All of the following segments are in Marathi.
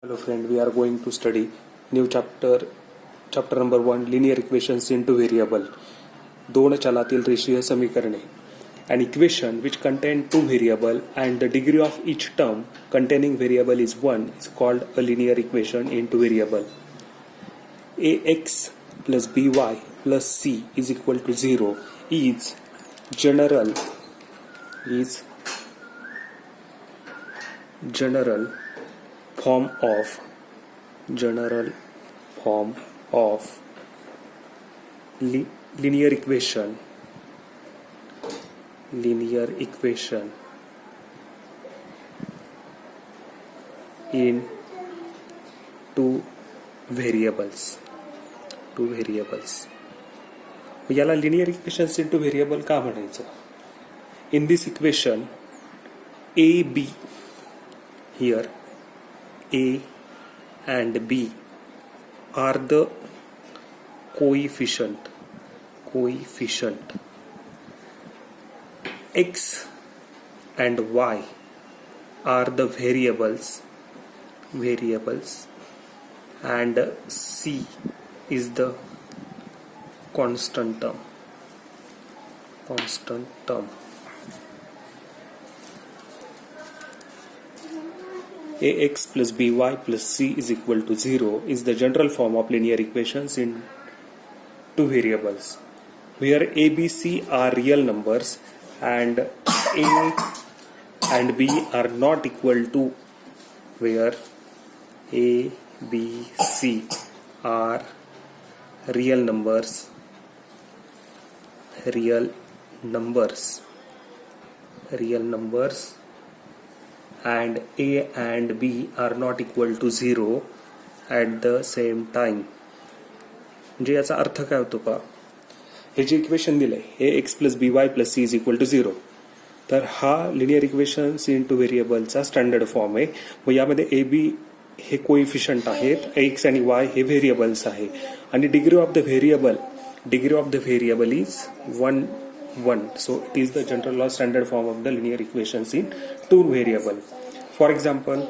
Hello friend, we are going to study new chapter number 1, linear equations into variable. दोन चलातील रेषीय समीकरणे. An equation which contain two variable and the degree of each term containing variable is 1 is called a linear equation into variable. Ax plus by plus c is equal to 0 is general form of linear equation in two variables. याला linear equations into variable का म्हणायचं? In this equation a b, here a and b are the coefficient. X and y are the variables and c is the constant term. Ax plus by plus c is equal to 0 is the general form of linear equations in two variables, where a, b, c are real numbers and a and b are not equal to, where a, b, c are real numbers and a and b are not equal to 0 at the same time. म्हणजे याचा अर्थ काय होतो का? हे जे इक्वेशन दिलंय ax plus by plus c is equal to 0, तर हा लिनियर इक्वेशन्स इंटू व्हेरिएबलचा स्टँडर्ड फॉर्म आहे. व यामध्ये ए बी हे कोइफिशियंट आहेत, एक्स आणि वाय हे व्हेरिएबल्स आहे आणि degree of the variable is 1. So it is the general law standard form of the linear equations in two variable. For example,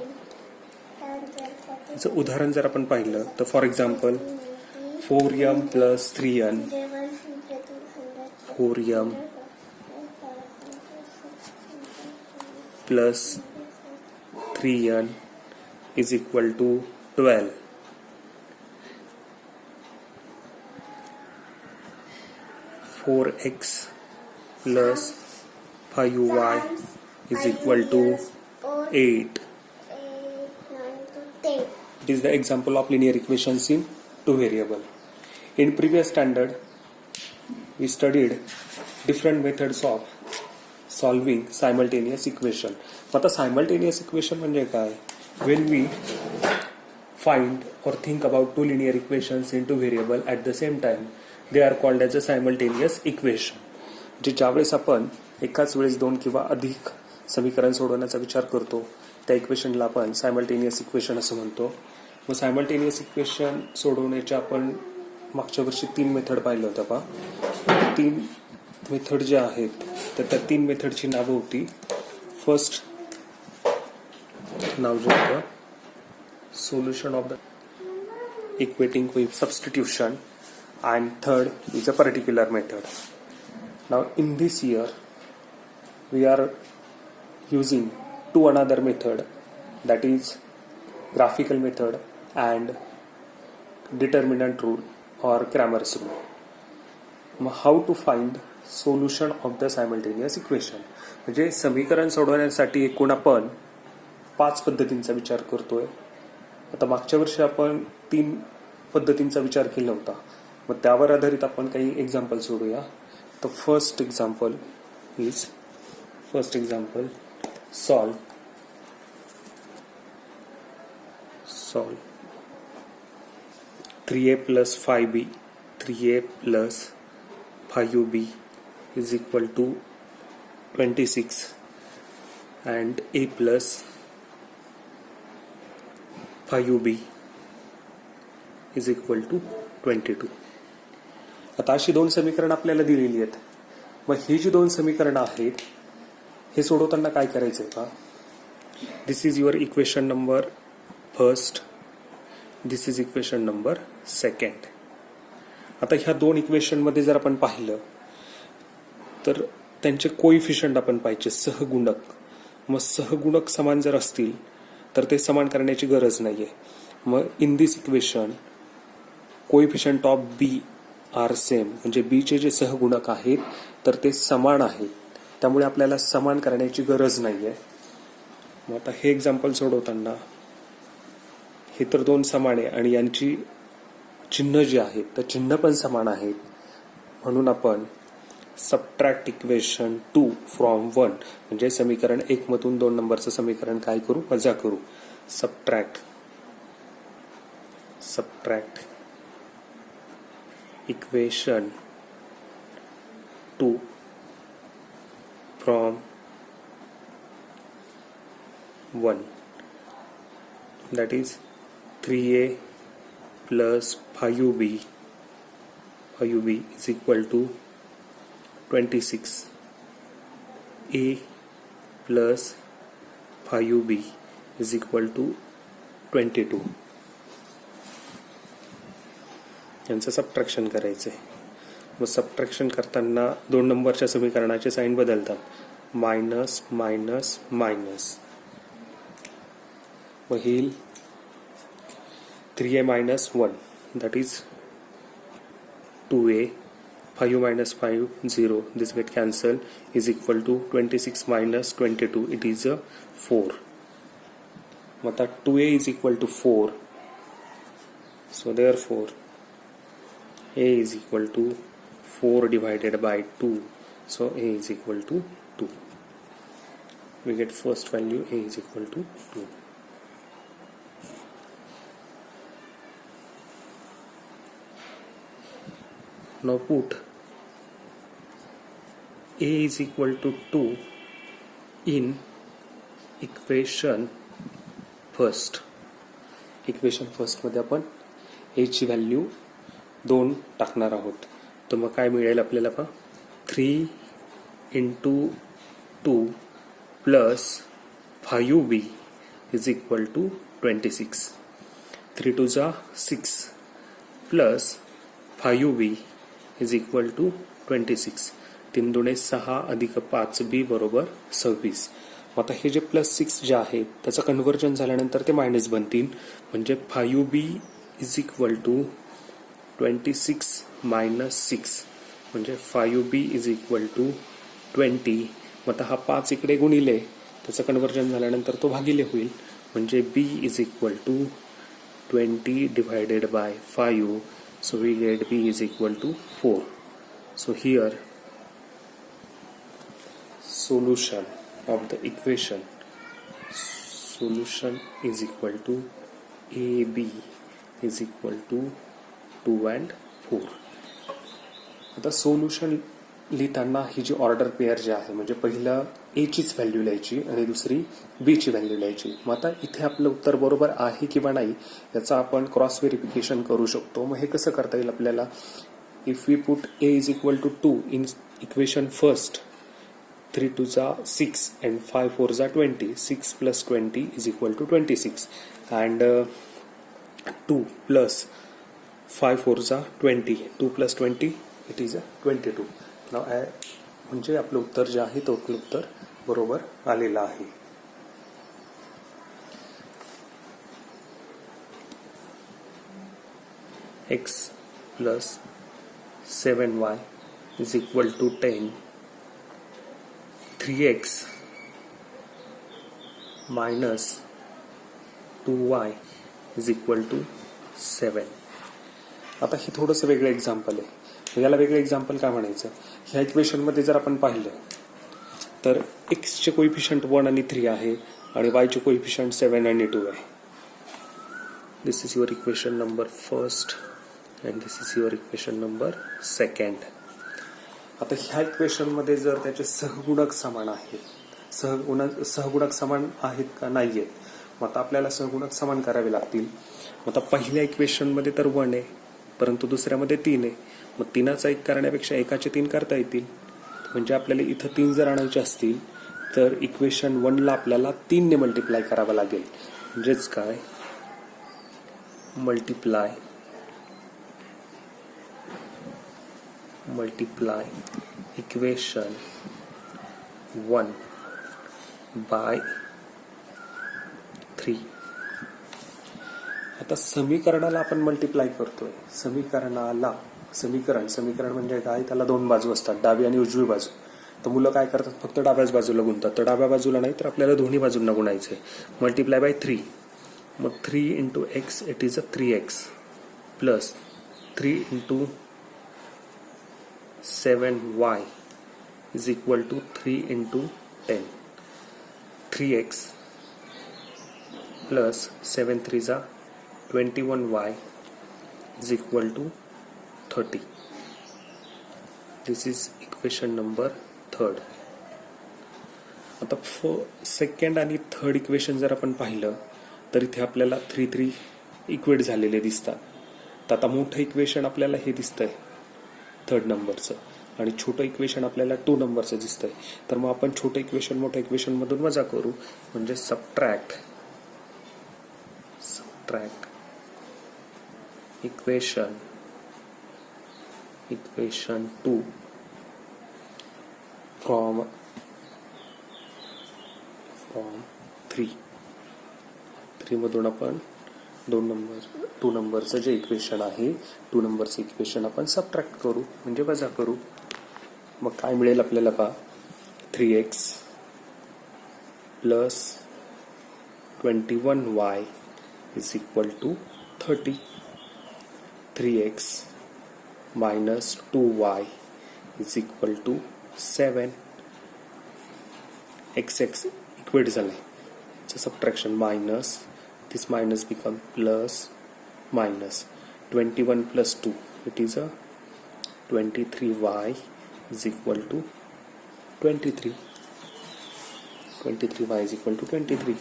याचं उदाहरण जर आपण पाहिलं तर for example 4m plus 3n plus 3n is equal to 12. 4x plus 5y is equal to 8. It is the example of linear equations in two variable. In previous standard, we studied different methods of solving simultaneous equation. आता simultaneous equation म्हणजे काय? When we find or think about two linear equations into variable at the same time, they are called as a simultaneous equation. जे ज्यावेळेस आपण एकाच वेळेस दोन किंवा अधिक समीकरण सोडवण्याचा विचार करतो त्या इक्वेशनला आपण सायमल्टेनियस इक्वेशन असं म्हणतो. मग सायमल्टेनियस इक्वेशन सोडवण्याच्या आपण मागच्या वर्षी 3 मेथड पाहिलं होतं पहा. 3 मेथड ज्या आहेत तर त्या 3 मेथडची नावं होती. फर्स्ट नाव जे होतं solution of the equating with substitution and third is a particular method. Now in this year we are using two another method, that is graphical method and determinant rule or Cramer's rule. How to find solution of the simultaneous equation? म्हणजे समीकरण सोडवण्यासाठी एकूण आपण 5 पद्धतींचा विचार करतोय. आता मागच्या वर्षी आपण 3 पद्धतींचा विचार केला होता. मग त्यावर आधारित आपण काही एक्झाम्पल सोडूया. तर first example solve 3a plus 5b is equal to 26 and a plus 5b is equal to 22. आता अशी 2 समीकरण आपल्याला दिलेली आहेत. मग ही जी 2 समीकरण आहेत हे सोडवताना काय करायचंय का? This is your equation number first, this is equation number second. आता ह्या दोन इक्वेशनमध्ये जर आपण पाहिलं तर त्यांचे कोइफिशियंट आपण पाहिजे, सहगुणक. मग सहगुणक समान जर असतील तर ते समान करण्याची गरज नाहीये. मग in this equation coefficient of b are same, म्हणजे बीचे जे सहगुणक आहेत तर ते समान आहेत, त्यामुळे आपल्याला समान करण्याची गरज नाहीये. मग आता हे एक्झाम्पल सोडवताना हे तर दोन समान आहे आणि यांची चिन्ह जी आहेत तर चिन्ह पण समान आहेत, म्हणून आपण सबट्रॅक्ट इक्वेशन 2 फ्रॉम 1, म्हणजे समीकरण 1 मधून 2 नंबरचं समीकरण काय करू, वजा करू. Subtract equation 2 from 1, that is 3a plus 5b is equal to 26. a plus 5b is equal to 22. यांचं सबट्रॅक्शन करायचंय. मग सबट्रॅक्शन करताना 2 नंबरच्या समीकरणाचे साइन बदलतात, मायनस मायनस मायनस. मग येईल 3a minus 1, that is 2a, 5 minus 5, 0, this get cancel, is equal to 26 minus 22, it is a 4. Mata 2a is equal to 4, so therefore a is equal to 4 divided by 2, so a is equal to 2. We get first value, a is equal to 2. Now put a is equal to 2 in equation first. Equation first मध्ये आपण a ची व्हॅल्यू 2 टाकणार आहोत. तर मग काय मिळेल आपल्याला पहा, 3 into 2 plus 5b is equal to 26. 3 to 6 plus 5b is equal to 26. 3 दुणे 6 अधिक 5b बरोबर 26. आता हे जे +6 जे आहे त्याचं कन्व्हर्जन झाल्यानंतर ते मायनस बनतील, म्हणजे 5b is equal to 26 minus 6, म्हणजे 5b इज इक्वल टू 20. आता हा 5 इकडे गुणिले त्याचं कन्व्हर्जन झाल्यानंतर तो भागिले होईल, म्हणजे b is equal to 20 divided by 5. So we get b is equal to 4. So here solution of the equation, solution is equal to ab is equal to 2 and 4. आता सोल्युशन लिहिताना ही जी ऑर्डर पेअर जी आहे, म्हणजे पहिलं ए चीच व्हॅल्यू लिहायची आणि दुसरी बी ची व्हॅल्यू लिहायची. मग आता इथे आपलं उत्तर बरोबर आहे किंवा नाही याचा आपण क्रॉस व्हेरिफिकेशन करू शकतो. मग हे कसं करता येईल आपल्याला, if we put a is equal to 2 in equation first, 3 2 6 and 5 4 20, 6 plus 20 is equal to 26, and 2 plus 5 4 20, 2 plus 20 it is 22. नाव म्हणजे आपलं उत्तर जे आहे ते उत्तर बरोबर आलेलं आहे. x plus 7y is equal to 10, 3x minus 2y is equal to 7. आता हे थोडंसं वेगळं एक्झाम्पल आहे. याला वेगळं एक्झाम्पल काय म्हणायचं, ह्या इक्वेशनमध्ये जर आपण पाहिलं तर एक्सचे कोइफिशियंट 1 आणि 3 आहे आणि वायचे कोइफिशियंट 7 आणि 2 आहे. This is your equation number first and this is your equation number second. आता ह्या इक्वेशनमध्ये जर त्याचे सहगुणक समान आहेत, सहगुणक समान आहेत का नाही आहेत, मग आता आपल्याला सहगुणक समान करावे लागतील. मग आता पहिल्या इक्वेशनमध्ये तर 1 आहे परंतु दुसऱ्यामध्ये 3 आहे. मग 3चा 1 करण्यापेक्षा 1चे 3 करता येतील. म्हणजे आपल्याला इथं 3 जर आणायचे असतील तर इक्वेशन 1ला आपल्याला 3 ने मल्टिप्लाय करावं लागेल. म्हणजेच काय, मल्टीप्लाय इक्वेशन 1 बाय 3. आता समीकरणाला आपण मल्टिप्लाय करतोय. समीकरण म्हणजे काय, त्याला दोन बाजू असतात, डावी आणि उजवी बाजू. तर मुलं काय करतात, फक्त डाव्याच बाजूला गुणतात. तर डाव्या बाजूला नाही, तर आपल्याला दोन्ही बाजूंना गुणायचंय. Multiply by 3. मग 3 into x it is a 3x plus 3 into 7y is equal to 3 into 10. 3x plus 7 3 जा 21y is equal to 30. This is equation number 3rd. आता सेकंड आणि थर्ड इक्वेशन जर आपण पाहिलं तर इथे आपल्याला 3 इक्वेट झालेले दिसतात. तर आता मोठं इक्वेशन आपल्याला हे दिसतंय 3rd नंबरचं, आणि छोटं इक्वेशन आपल्याला 2 नंबरचं दिसतंय. तर मग आपण छोटं इक्वेशन मोठ्या इक्वेशन मधून वजा करू, म्हणजे सबट्रॅक्ट इक्वेशन 2 फ्रॉम 3 मधून आपण 2 नंबरचं जे इक्वेशन आहे 2 नंबरचं इक्वेशन आपण सबट्रॅक्ट करू, म्हणजे वजा करू. मग काय मिळेल आपल्याला पहा, 3x plus 21y is equal to 30. 3x minus 2y is equal to 7. x equate झाले, subtraction minus, this minus become plus minus. 21 plus 2 it is a 23y is equal to 23. 23y is equal to 23.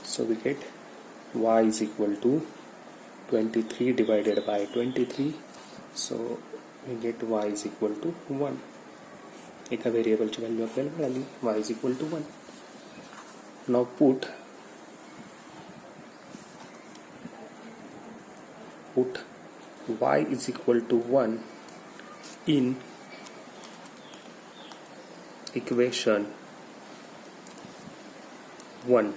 So we get y is equal to 23 divided by 23. So we get y is equal to 1. एका व्हेरिएबलची व्हॅल्यू आपल्याला मिळाली, y is equal to 1. Now put y is equal to 1 in equation 1.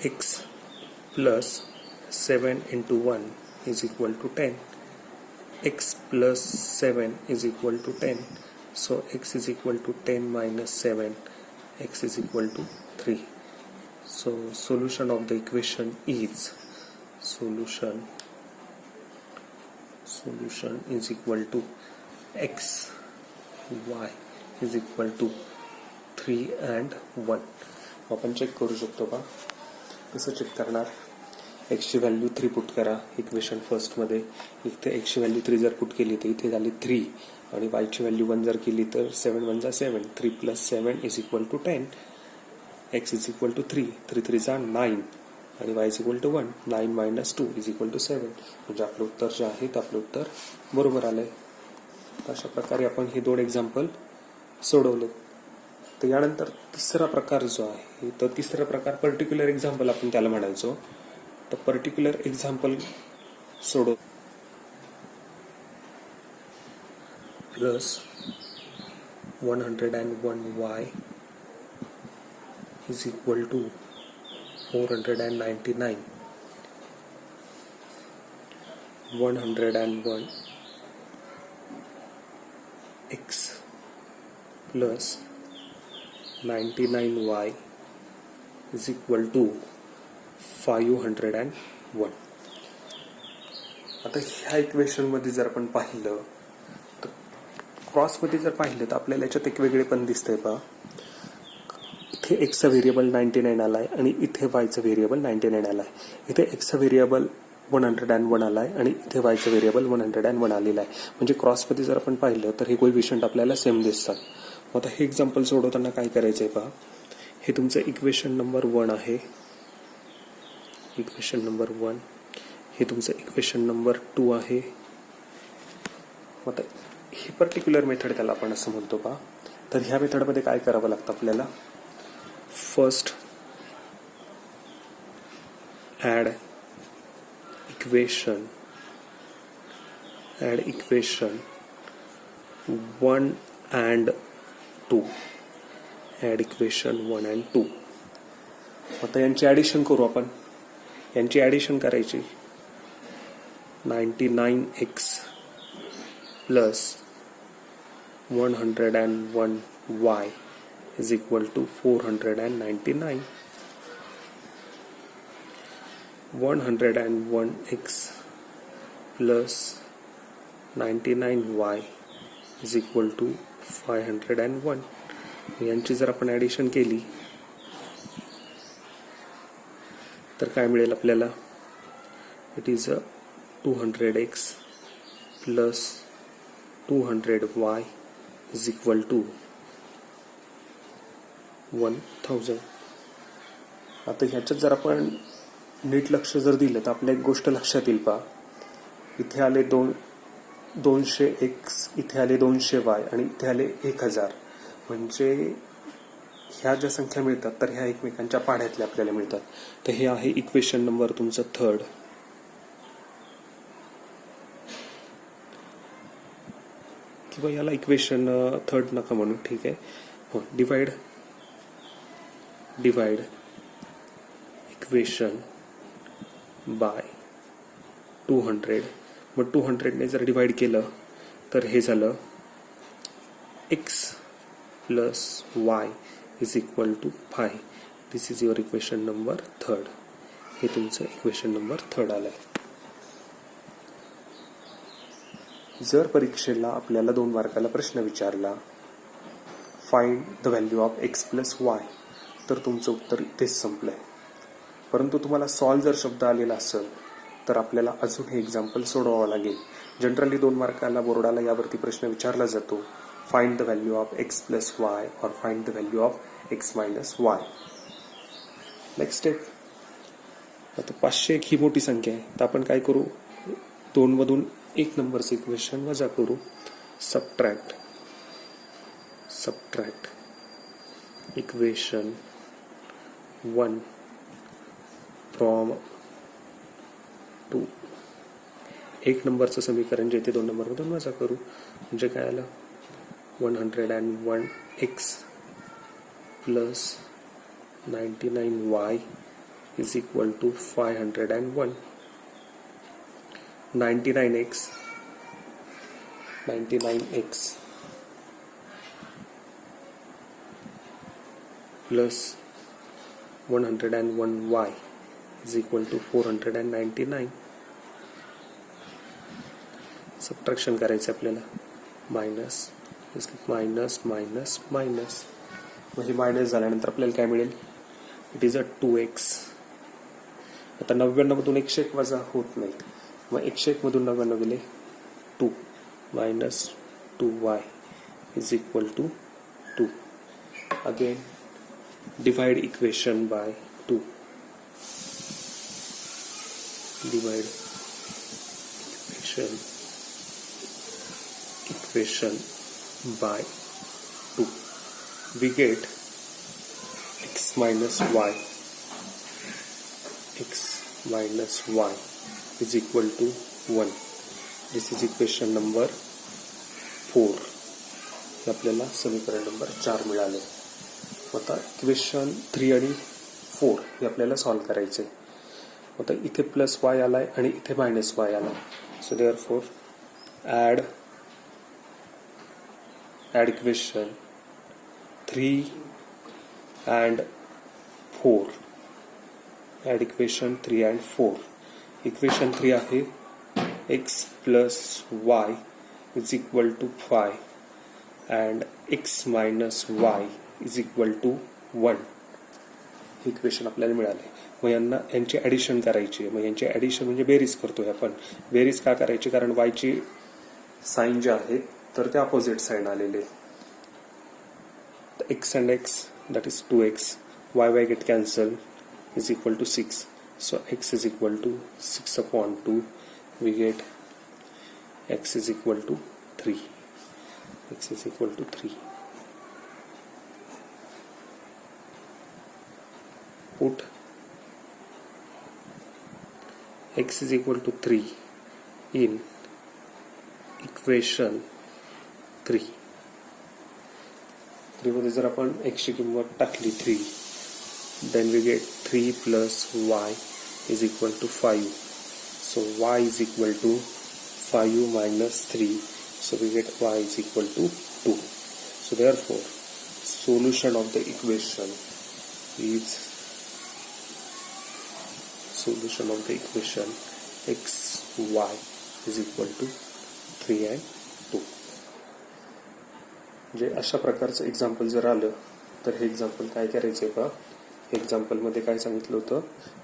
x plus 7 into 1 is equal to 10. x plus 7 is equal to 10. So x is equal to 10 minus 7. X is equal to 3. So solution of the equation is solution is equal to x y is equal to 3 and 1. आपण चेक करू शकतो का, कसं चेक करणार. x ची व्हॅल्यू 3 पुट करा इक्वेशन फर्स्ट मध्ये. इथे x ची व्हॅल्यू 3 जर पुट केली तर इथे झाली 3, आणि y ची व्हॅल्यू 1 जर केली तर 7 1 जा 7. 3 plus 7 is equal to 10. x is equal to 3. 3 3 जा 9, आणि y is equal to 1. 9 minus 2 is equal to 7. म्हणजे आपलं उत्तर जे आहे ते आपलं उत्तर बरोबर आलंय. अशा प्रकारे आपण हे 2 एक्झाम्पल सोडवले. तर यानंतर तिसरा प्रकार जो आहे, तर तिसरा प्रकार पर्टिक्युलर एक्झाम्पल आपण त्याला म्हणायचो. तर पर्टिक्युलर एक्झाम्पल सोडव. Plus 101y is equal to 499. 101 x plus 99y is equal to 501. आता ह्या इक्वेशन मध्ये जर आपण पाहिलं तर क्रॉस मध्ये जर पाहिलं तर आपल्याला याच्यात एक वेगळे पण दिसतंय पहा. इथे x चा व्हेरिएबल 99 आलाय आणि इथे y चा व्हेरिएबल 99 आलाय. इथे x चा व्हेरिएबल 101 आलाय आणि इथे y चा व्हेरिएबल 101 आलेला आहे. म्हणजे क्रॉस मध्ये जर आपण पाहिलं तर हे कोएफिशियंट आपल्याला सेम दिसतात. आता हे एक्झाम्पल सोडवताना काय करायचंय पहा. हे तुमचं इक्वेशन नंबर 1 आहे. इक्वेशन नंबर 1 हे तुमचं इक्वेशन नंबर 2 आहे. आता ही पर्टिक्युलर मेथड त्याला आपण असं म्हणतो पहा. तर ह्या मेथडमध्ये काय करावं लागतं आपल्याला. First add equation 1 and 2. add equation 1 and 2. आता यांची ॲडिशन करू आपण. यांची ॲडिशन करायची. 99x plus 101y is equal to 499. 101x plus 99y is equal to 501. यांची जर आपण ॲडिशन केली तर काय मिळेल आपल्याला? It is 200x plus 200y is equal to 1000. आता ह्याच्यात जर आपण नीट लक्ष जर दिलं तर आपल्या एक गोष्ट लक्षात येईल पहा. इथे आले 200x, इथे आले 200y आणि इथे आले 1000. म्हणजे ह्या ज्या संख्या मिळतात तर ह्या एकमेकांच्या पाढ्यातल्या आपल्याला मिळतात. तर हे आहे इक्वेशन नंबर तुमचं 3rd. किंवा याला इक्वेशन 3rd नका म्हणू, ठीक आहे. हो, डिवाइड इक्वेशन बाय 200. मग 200 जर डिवाइड केलं तर हे झालं x plus y is equal to 5. This is your equation number 3rd. हे तुमचं इक्वेशन नंबर 3rd आलंय. जर परीक्षेला आपल्याला 2 मार्काला प्रश्न विचारला find the value of x plus Y, तर तुमचं उत्तर इथेच संपलंय. परंतु तुम्हाला सॉल्व जर शब्द आलेला असेल तर आपल्याला अजून हे एक्झाम्पल सोडवावं लागेल. जनरली 2 मार्काला बोर्डाला यावरती प्रश्न विचारला जातो. Find the value of x plus Y और find the value of x minus Y. Next step. आता 501 ही मोठी संख्या आहे, तर आपण काय करू? 2 मधून 1 नंबरचं इक्वेशन वजा करू. Subtract equation 1 from 2. 1 नंबरचं समीकरण जे ते 2 नंबरमधून वजा करू. म्हणजे काय आलं? 101x plus 99y is equal to 501. 99x plus 101y is equal to 499. Subtraction करायचं आपल्याला. Minus minus. मग हे मायनस झाल्यानंतर आपल्याला काय मिळेल? It is 2x. आता 99 मधून 101 वजा होत नाहीत. मग 101 मधून 99 गेले 2 minus 2y is equal to 2. Again divide equation by 2. Divide equation by 2. We get x minus y is equal to 1. This is equation number 4. आपल्याला समीकरण नंबर 4 मिळाले. आता इक्वेशन 3 आणि 4 हे आपल्याला सॉल्व करायचे. आता इथे प्लस वाय आलाय आणि इथे मायनस वाय आलाय. So therefore add equation 3 and 4. add equation 3 and 4. equation 3 आहे x plus y is equal to 5 and x minus y is equal to 1. Equation आपल्याला मिळाले. मग यांची ॲडिशन करायची. मग यांची ॲडिशन म्हणजे बेरीज करतोय आपण. बेरीज का करायची? कारण y ची साईन जे आहे तर ते अपोजिट साईन आलेले. x and x, that is 2x, y get cancelled, is equal to 6. So x is equal to 6 upon 2. We get x is equal to 3. X is equal to 3. Put x is equal to 3 in equation 3 मध्ये जर आपण x ची किंमत टाकली 3, then we get 3 plus y is equal to 5. So y is equal to 5 minus 3. So we get y is equal to 2. So therefore, solution of the equation is x y is equal to 3 and 2. जे अशा प्रकारचं एक्झाम्पल जर आलं तर हे एक्झाम्पल काय करायचं का, एक्झाम्पलमध्ये काय सांगितलं होतं,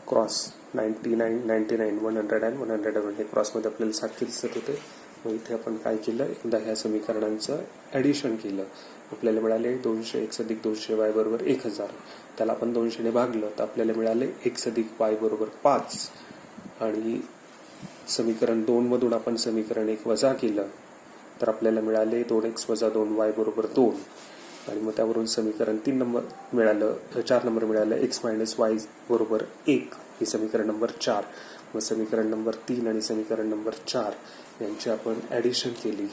क्रॉस 99, 99, 100 and 101 हे क्रॉसमध्ये आपल्याला सारखे दिसत होते. मग इथे आपण काय केलं, एकदा ह्या समीकरणांचं ॲडिशन केलं. आपल्याला मिळाले 200 x अधिक 200 y बरोबर 1000. त्याला आपण 200 ने भागलं तर आपल्याला मिळाले x अधिक y बरोबर 5. आणि समीकरण 2 मधून आपण समीकरण 1 वजा केलं तर आपल्याला मिळाले 2x वजा 2y बरोबर 2. आणि मग त्यावरून समीकरण 4 नंबर मिळालं x मायनस y बरोबर 1. हे समीकरण नंबर 4. मग समीकरण नंबर 3 आणि समीकरण नंबर 4 यांची आपण ॲडिशन केली.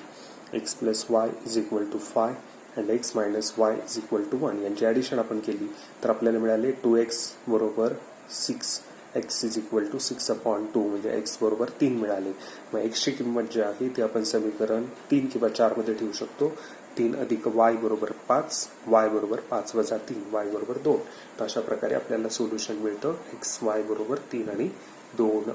x plus y is equal to 5 and x minus y is equal to 1 यांची ॲडिशन आपण केली तर आपल्याला मिळाले 2x बरोबर 6. x इज इक्वल टू 6/2 म्हणजे x बरोबर 3 मिळाले. मग x ची किंमत जी आहे ती आपण समीकरण 3 किंवा 4 मध्ये ठेवू शकतो. 3 अधिक y बरोबर 5, y बरोबर 5 वजा 3, y बरोबर 2. तर अशा प्रकारे आपल्याला सोल्युशन मिळतं x y बरोबर 3 आणि 2.